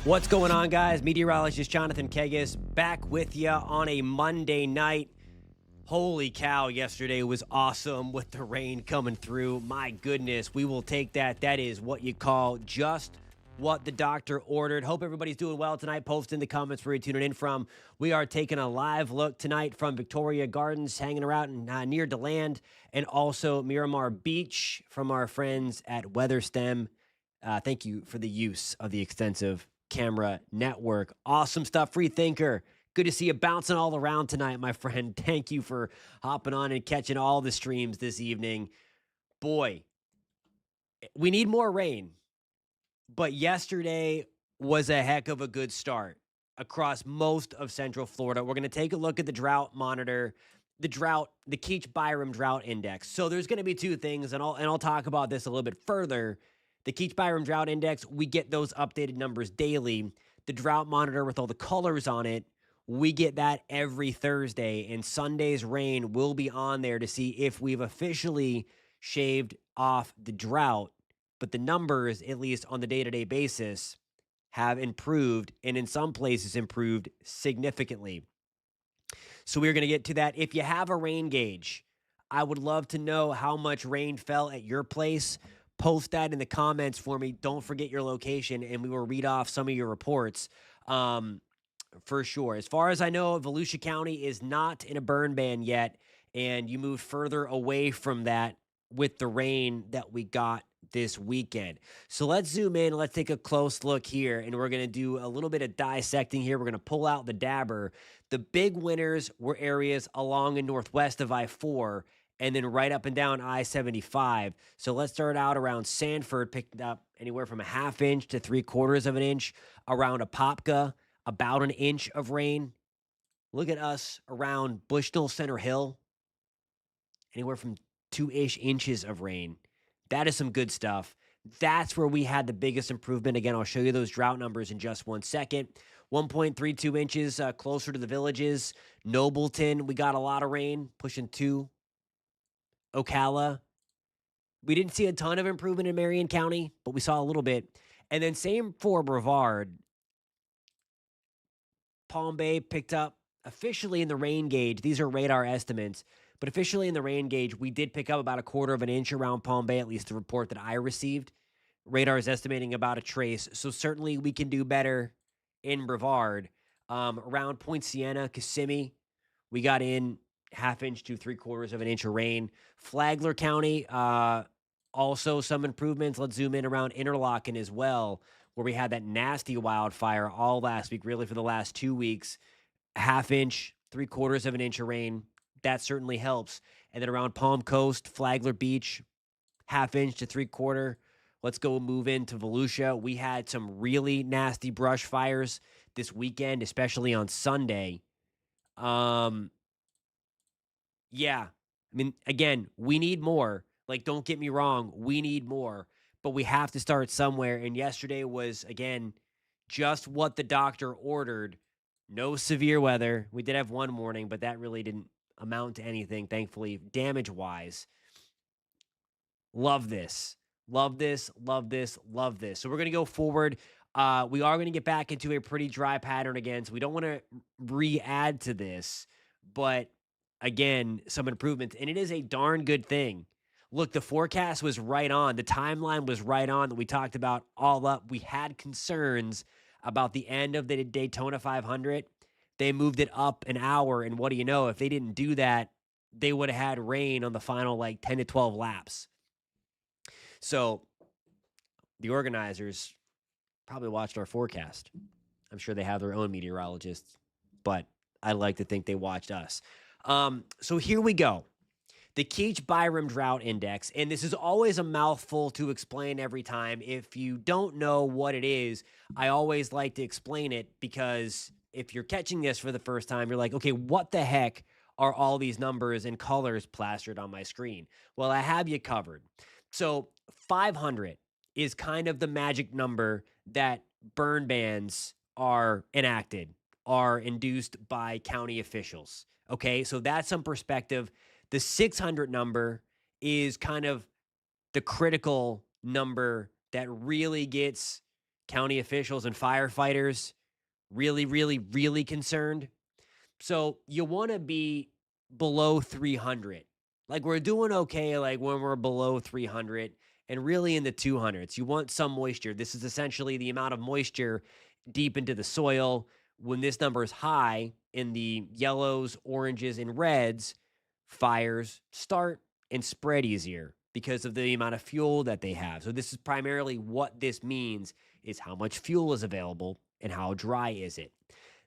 What's going on, guys? Meteorologist Jonathan Kegges back with you on a Monday night. Holy cow, yesterday was awesome with the rain coming through. My goodness, we will take that. That is what you call just what the doctor ordered. Hope everybody's doing well tonight. Post in the comments where you're tuning in from. We are taking a live look tonight from Victoria Gardens, hanging around near DeLand, and also Miramar Beach from our friends at WeatherStem. Thank you for the use of the extensive camera network. Awesome stuff. Free thinker. Good to see you bouncing all around tonight, my friend. Thank you for hopping on and catching all the streams this evening. Boy, we need more rain, but yesterday was a heck of a good start across most of Central Florida. We're going to take a look at the drought monitor, the Keach-Byram drought index. So there's going to be two things, and I'll talk about this a little bit further. The Keach-Byram drought index, we get those updated numbers daily. The drought monitor with all the colors on it, we get that every Thursday, and Sunday's rain will be on there to see if we've officially shaved off the drought. But the numbers, at least on the day-to-day basis, have improved, and in some places improved significantly. So we're going to get to that. If you have a rain gauge, I would love to know how much rain fell at your place. Post that in the comments for me. Don't forget your location, and we will read off some of your reports for sure. As far as I know, Volusia County is not in a burn ban yet, and you moved further away from that with the rain that we got this weekend. So let's zoom in. Let's take a close look here, and we're going to do a little bit of dissecting here. We're going to pull out the dabber. The big winners were areas along and northwest of I-4, and then right up and down I-75. So let's start out around Sanford, picked up anywhere from a half inch to 3/4 of an inch. Around Apopka, about an inch of rain. Look at us around Bushnell Center Hill, anywhere from 2-ish inches of rain. That is some good stuff. That's where we had the biggest improvement. Again, I'll show you those drought numbers in just 1 second. 1.32 inches closer to the villages. Nobleton, we got a lot of rain, pushing 2. Ocala, we didn't see a ton of improvement in Marion County, but we saw a little bit. And then same for Brevard. Palm Bay picked up officially in the rain gauge. These are radar estimates, but officially in the rain gauge, we did pick up about 1/4 of an inch around Palm Bay, at least the report that I received. Radar is estimating about a trace. So certainly we can do better in Brevard. Around Point Siena, Kissimmee, we got in half inch to 3/4 of an inch of rain. Flagler County, also some improvements. Let's zoom in around Interlochen as well, where we had that nasty wildfire all last week, really for the last 2 weeks. Half inch, 3/4 of an inch of rain. That certainly helps. And then around Palm Coast, Flagler Beach, half inch to 3/4. Let's go move into Volusia. We had some really nasty brush fires this weekend, especially on Sunday. Yeah. I mean, again, we need more. Like, don't get me wrong, we need more, but we have to start somewhere. And yesterday was, again, just what the doctor ordered. No severe weather. We did have one warning, but that really didn't amount to anything, thankfully, damage-wise. Love this. Love this, love this, love this. So we're going to go forward. We are going to get back into a pretty dry pattern again, so we don't want to re-add to this, but again, some improvements, and it is a darn good thing. Look, the forecast was right on. The timeline was right on that we talked about all up. We had concerns about the end of the Daytona 500. They moved it up an hour, and what do you know? If they didn't do that, they would have had rain on the final, 10 to 12 laps. So the organizers probably watched our forecast. I'm sure they have their own meteorologists, but I like to think they watched us. So here we go. The Keach-Byram drought index, and this is always a mouthful to explain every time. If you don't know what it is, I always like to explain it, because if you're catching this for the first time, you're like, okay, what the heck are all these numbers and colors plastered on my screen? Well, I have you covered. So 500 is kind of the magic number that burn bans are enacted, are induced by county officials. Okay, so that's some perspective. The 600 number is kind of the critical number that really gets County officials and firefighters really, really, really concerned. So you want to be below 300. Like we're doing okay, like when we're below 300 and really in the 200s. You want some moisture. This is essentially the amount of moisture deep into the soil. When this number is high in the yellows, oranges, and reds, fires start and spread easier because of the amount of fuel that they have. So this is primarily what this means is how much fuel is available and how dry is it.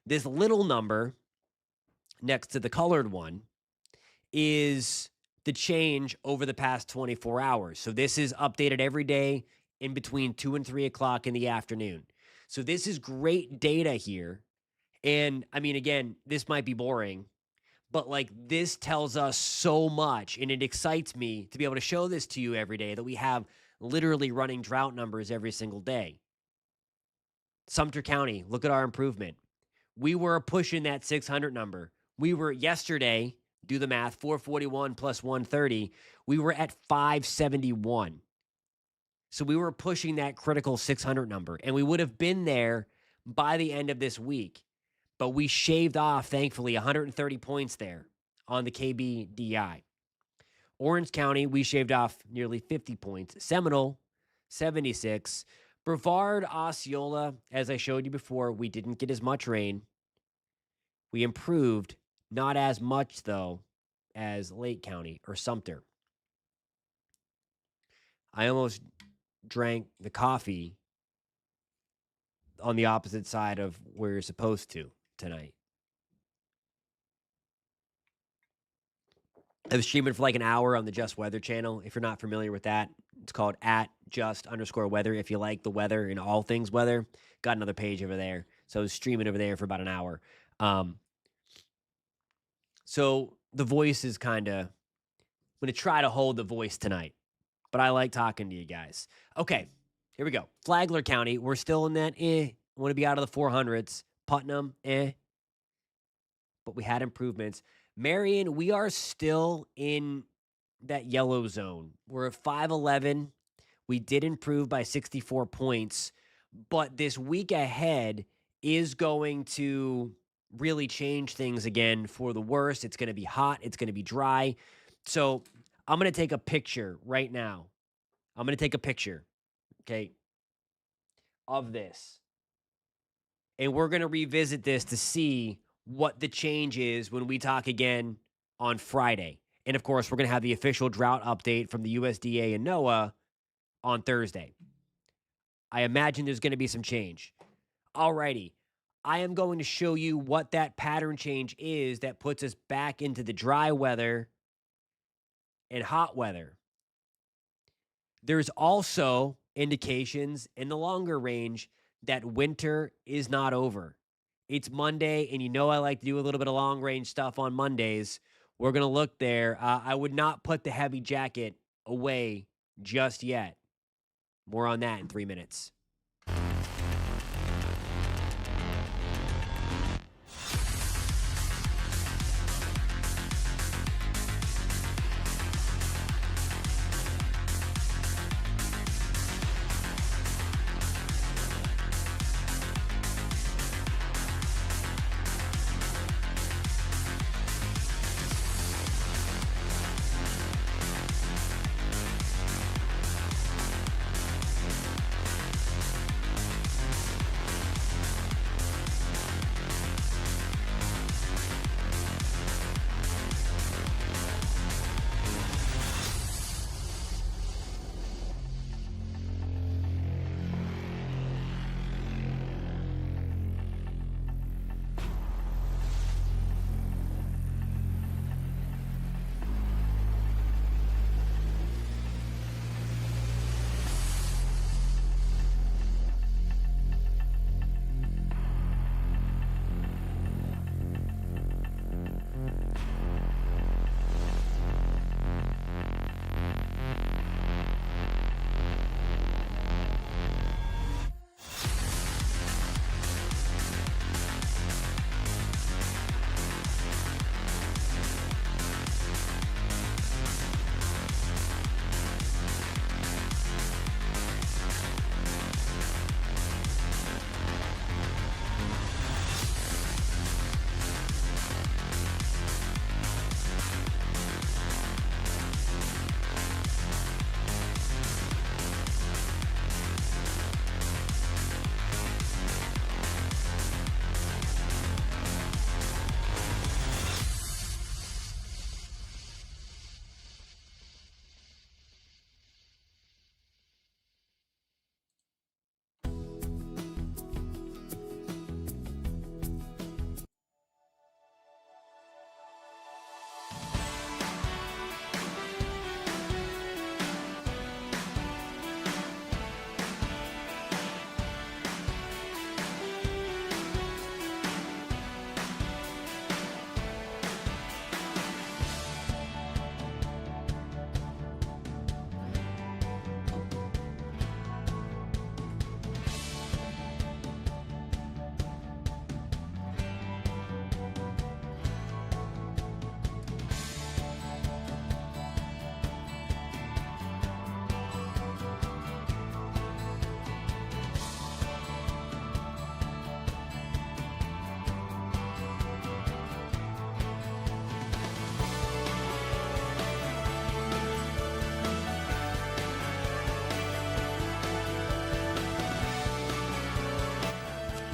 This little number next to the colored one is the change over the past 24 hours. So this is updated every day in between 2 and 3 o'clock in the afternoon. So this is great data here. And I mean, again, this might be boring, but like this tells us so much, and it excites me to be able to show this to you every day that we have literally running drought numbers every single day. Sumter County, look at our improvement. We were pushing that 600 number. We were yesterday, do the math, 441 plus 130. We were at 571. So we were pushing that critical 600 number, and we would have been there by the end of this week. But we shaved off, thankfully, 130 points there on the KBDI. Orange County, we shaved off nearly 50 points. Seminole, 76. Brevard, Osceola, as I showed you before, we didn't get as much rain. We improved, not as much, though, as Lake County or Sumter. I almost drank the coffee on the opposite side of where you're supposed to tonight. I was streaming for like an hour on the Just Weather channel. If you're not familiar with that, it's called @just_weather. If you like the weather and all things weather, got another page over there. So I was streaming over there for about an hour. So the voice is kind of, I'm going to try to hold the voice tonight, but I like talking to you guys. Okay, here we go. Flagler County, we're still in that want to be out of the 400s. Putnam, but we had improvements. Marion, we are still in that yellow zone. We're at 511. We did improve by 64 points, but this week ahead is going to really change things again for the worse. It's going to be hot. It's going to be dry. So I'm going to take a picture right now. I'm going to take a picture, okay, of this. And we're going to revisit this to see what the change is when we talk again on Friday. And of course, we're going to have the official drought update from the USDA and NOAA on Thursday. I imagine there's going to be some change. Alrighty. I am going to show you what that pattern change is that puts us back into the dry weather and hot weather. There's also indications in the longer range that winter is not over. It's Monday, and you know I like to do a little bit of long-range stuff on Mondays. We're going to look there. I would not put the heavy jacket away just yet. More on that in 3 minutes.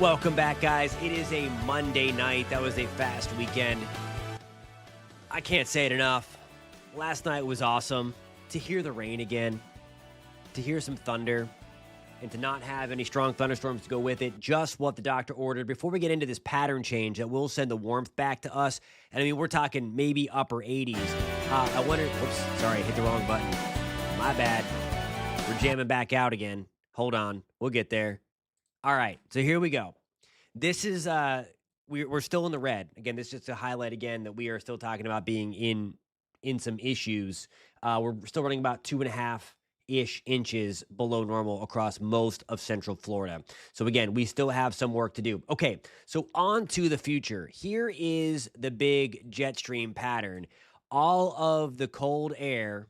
Welcome back, guys. It is a Monday night. That was a fast weekend. I can't say it enough. Last night was awesome. To hear the rain again, to hear some thunder, and to not have any strong thunderstorms to go with it, just what the doctor ordered. Before we get into this pattern change that will send the warmth back to us, and I mean, we're talking maybe upper 80s. I wonder, whoops, sorry, I hit the wrong button. My bad. We're jamming back out again. Hold on. We'll get there. All right, so here we go. This is, we're still in the red. Again, this is just to highlight again that we are still talking about being in some issues. We're still running about 2.5-ish inches below normal across most of central Florida. So again, we still have some work to do. Okay, so on to the future. Here is the big jet stream pattern. All of the cold air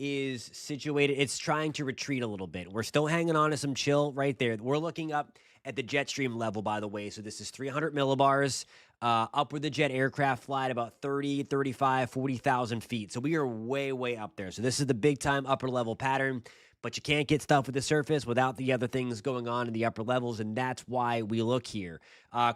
is situated, it's trying to retreat a little bit. We're still hanging on to some chill right there. We're looking up at the jet stream level, by the way. So this is 300 millibars, up where the jet aircraft fly at about 30, 35, 40,000 feet. So we are way, way up there. So this is the big time upper level pattern, but you can't get stuff at the surface without the other things going on in the upper levels, and that's why we look here.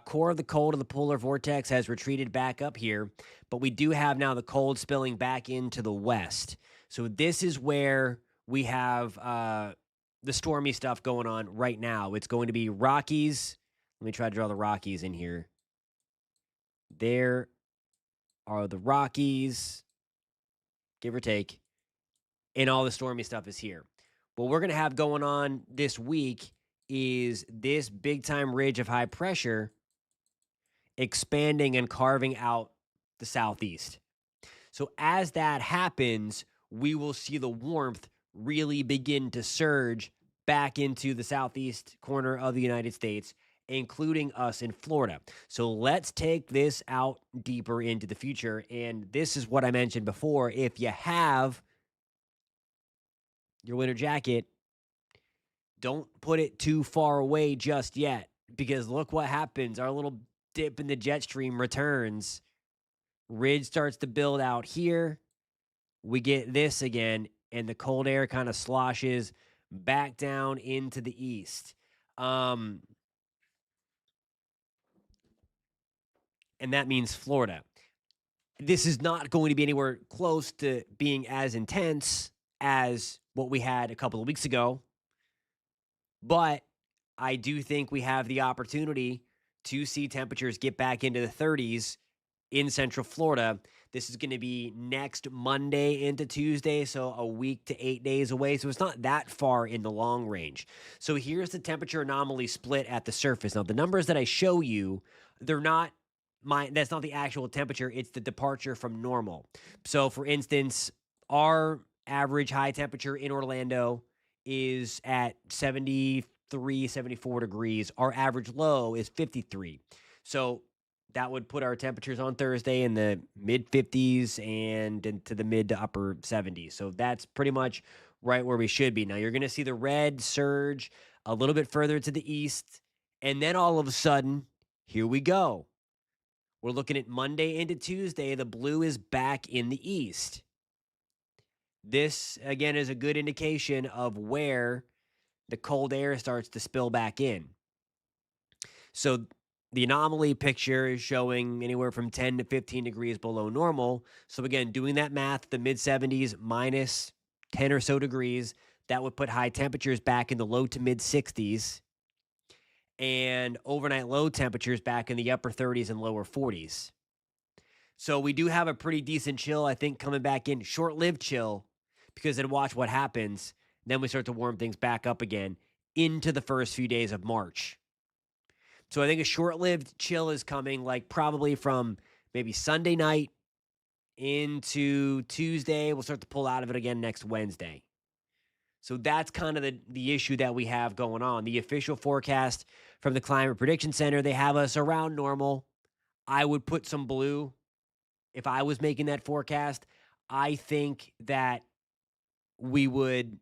Core of the cold of the polar vortex has retreated back up here, but we do have now the cold spilling back into the west. So this is where we have the stormy stuff going on right now. It's going to be Rockies. Let me try to draw the Rockies in here. There are the Rockies, give or take, and all the stormy stuff is here. What we're going to have going on this week is this big-time ridge of high pressure expanding and carving out the southeast. So as that happens, we will see the warmth really begin to surge back into the southeast corner of the United States, including us in Florida. So let's take this out deeper into the future. And this is what I mentioned before. If you have your winter jacket, don't put it too far away just yet, because look what happens. Our little dip in the jet stream returns. Ridge starts to build out here. We get this again, and the cold air kind of sloshes back down into the east. And that means Florida. This is not going to be anywhere close to being as intense as what we had a couple of weeks ago, but I do think we have the opportunity to see temperatures get back into the 30s in Central Florida. This is going to be next Monday into Tuesday, so a week to 8 days away. So it's not that far in the long range. So here's the temperature anomaly split at the surface. Now, the numbers that I show you, they're not that's not the actual temperature. It's the departure from normal. So, for instance, our average high temperature in Orlando is at 73, 74 degrees. Our average low is 53. So that would put our temperatures on Thursday in the mid 50s and into the mid to upper 70s. So that's pretty much right where we should be. Now you're going to see the red surge a little bit further to the east. And then all of a sudden, here we go. We're looking at Monday into Tuesday. The blue is back in the east. This, again, is a good indication of where the cold air starts to spill back in. So the anomaly picture is showing anywhere from 10 to 15 degrees below normal. So again, doing that math, the mid-70s minus 10 or so degrees, that would put high temperatures back in the low to mid-60s. And overnight low temperatures back in the upper 30s and lower 40s. So we do have a pretty decent chill, I think, coming back in. Short-lived chill, because then watch what happens. Then we start to warm things back up again into the first few days of March. So I think a short-lived chill is coming, like probably from maybe Sunday night into Tuesday. We'll start to pull out of it again next Wednesday. So that's kind of the issue that we have going on. The official forecast from the Climate Prediction Center, they have us around normal. I would put some blue if I was making that forecast. I think that we're going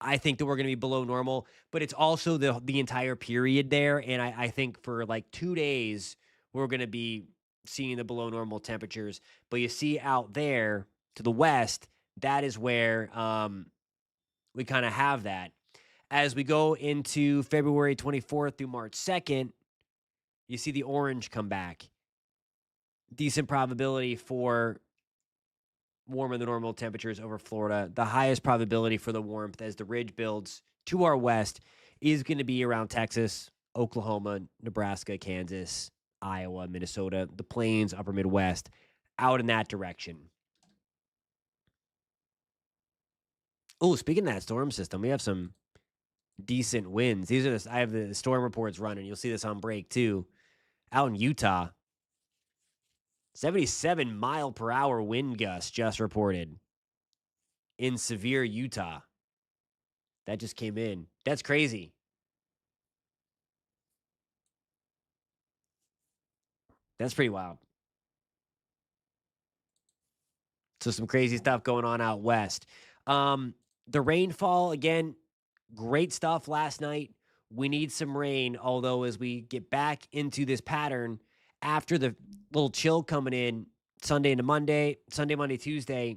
to be below normal, but it's also the entire period there. And I think for like 2 days, we're going to be seeing the below normal temperatures. But you see out there to the west, that is where we kind of have that. As we go into February 24th through March 2nd, you see the orange come back. Decent probability for warmer than normal temperatures over Florida. The highest probability for the warmth as the ridge builds to our west is going to be around Texas, Oklahoma, Nebraska, Kansas, Iowa, Minnesota, the plains, upper Midwest, out in that direction. Oh, speaking of that storm system, we have some decent winds. These are I have the storm reports running. You'll see this on break too. Out in Utah, 77 mile per hour wind gusts just reported in Sevier, Utah. That just came in. That's crazy. That's pretty wild. So some crazy stuff going on out west. The rainfall, again, great stuff last night. We need some rain, although as we get back into this pattern after the little chill coming in Sunday into Monday, Sunday, Monday, Tuesday,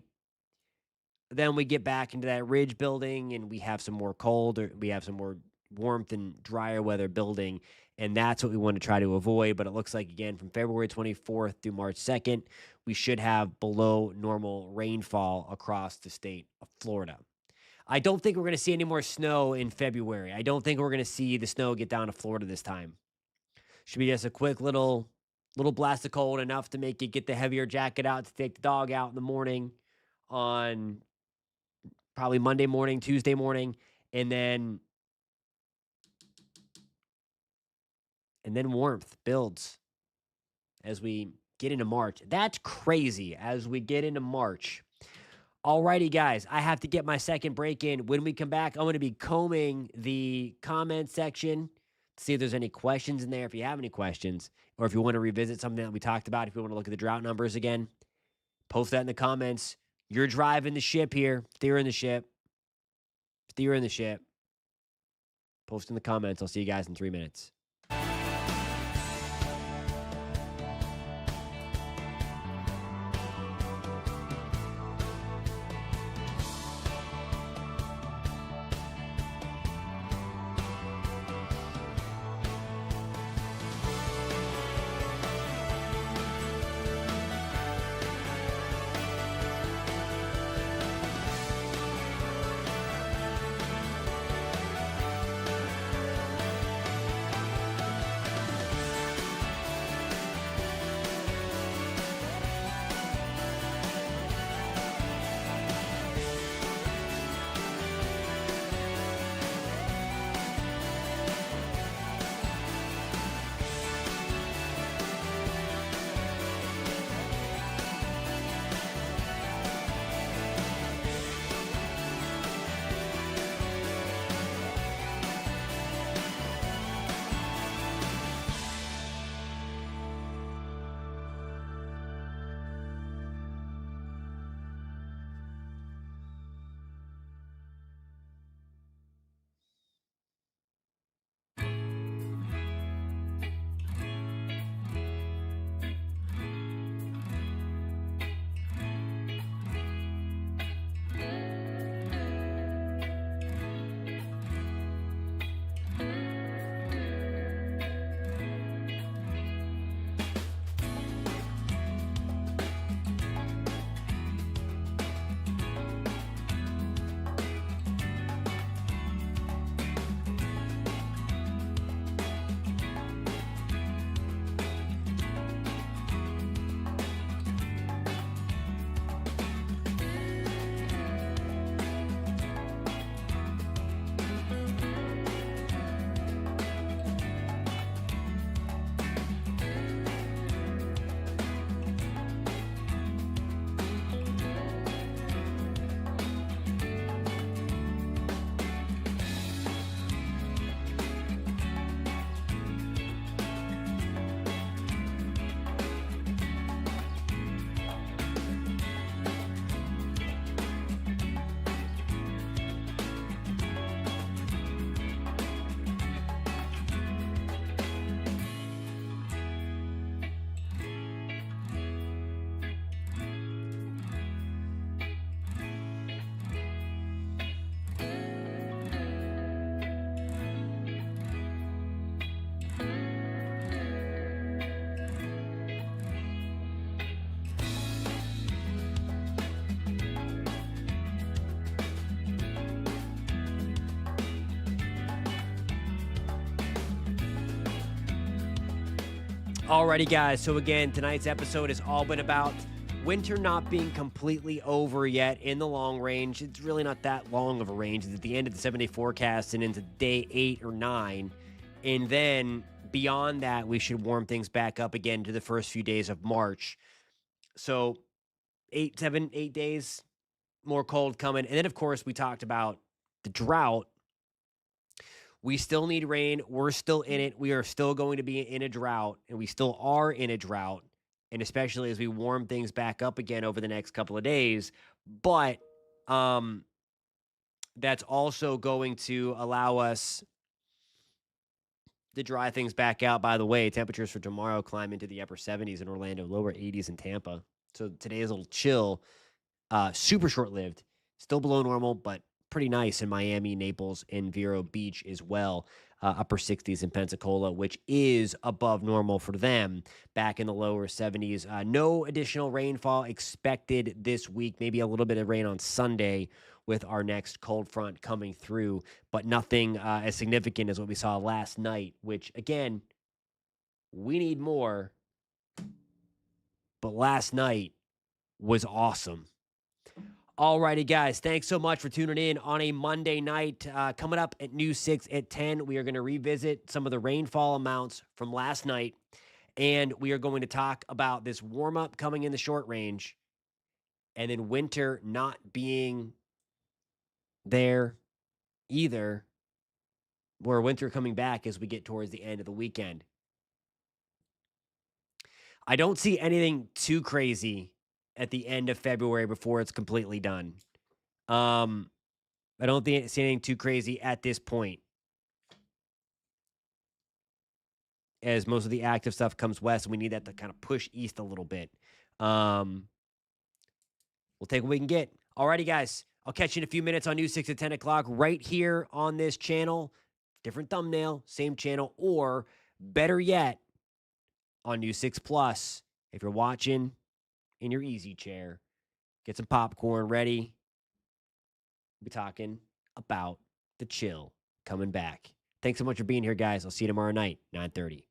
then we get back into that ridge building and we have some more cold or we have some more warmth and drier weather building. And that's what we want to try to avoid. But it looks like, again, from February 24th through March 2nd, we should have below normal rainfall across the state of Florida. I don't think we're going to see any more snow in February. I don't think we're going to see the snow get down to Florida this time. Should be just a quick little blast of cold, enough to make you get the heavier jacket out to take the dog out in the morning on probably Monday morning, Tuesday morning, and then warmth builds as we get into March. That's crazy as we get into March. Alrighty, guys, I have to get my second break in. When we come back, I'm going to be combing the comment section to see if there's any questions in there. If you have any questions, or if you want to revisit something that we talked about, if you want to look at the drought numbers again, post that in the comments. You're driving the ship here, steering the ship. Post in the comments. I'll see you guys in 3 minutes. Alrighty, guys. So again, tonight's episode has all been about winter not being completely over yet in the long range. It's really not that long of a range. It's at the end of the 7-day forecast and into day 8 or 9. And then beyond that, we should warm things back up again to the first few days of March. So 8 days more cold coming. And then, of course, we talked about the drought. We still need rain. We're still in it. We are still going to be in a drought, and we still are in a drought, and especially as we warm things back up again over the next couple of days. But that's also going to allow us to dry things back out. By the way, temperatures for tomorrow climb into the upper 70s in Orlando, lower 80s in Tampa. So today is a little chill, super short-lived, still below normal, but pretty nice in Miami, Naples, and Vero Beach as well. Upper 60s in Pensacola, which is above normal for them, back in the lower 70s. No additional rainfall expected this week. Maybe a little bit of rain on Sunday with our next cold front coming through, but nothing as significant as what we saw last night, which, again, we need more. But last night was awesome. Alrighty, guys. Thanks so much for tuning in on a Monday night. Coming up at News 6 at 10, we are going to revisit some of the rainfall amounts from last night, and we are going to talk about this warm-up coming in the short range, and then winter not being there either, where winter coming back as we get towards the end of the weekend. I don't see anything too crazy at the end of February before it's completely done. I don't see anything too crazy at this point, as most of the active stuff comes west, and we need that to kind of push east a little bit. We'll take what we can get. Alrighty, guys. I'll catch you in a few minutes on News 6 at 10 o'clock right here on this channel. Different thumbnail, same channel, or better yet, on News 6 Plus. If you're watching in your easy chair, get some popcorn ready. We'll be talking about the chill coming back. Thanks so much for being here, guys. I'll see you tomorrow night, 9:30.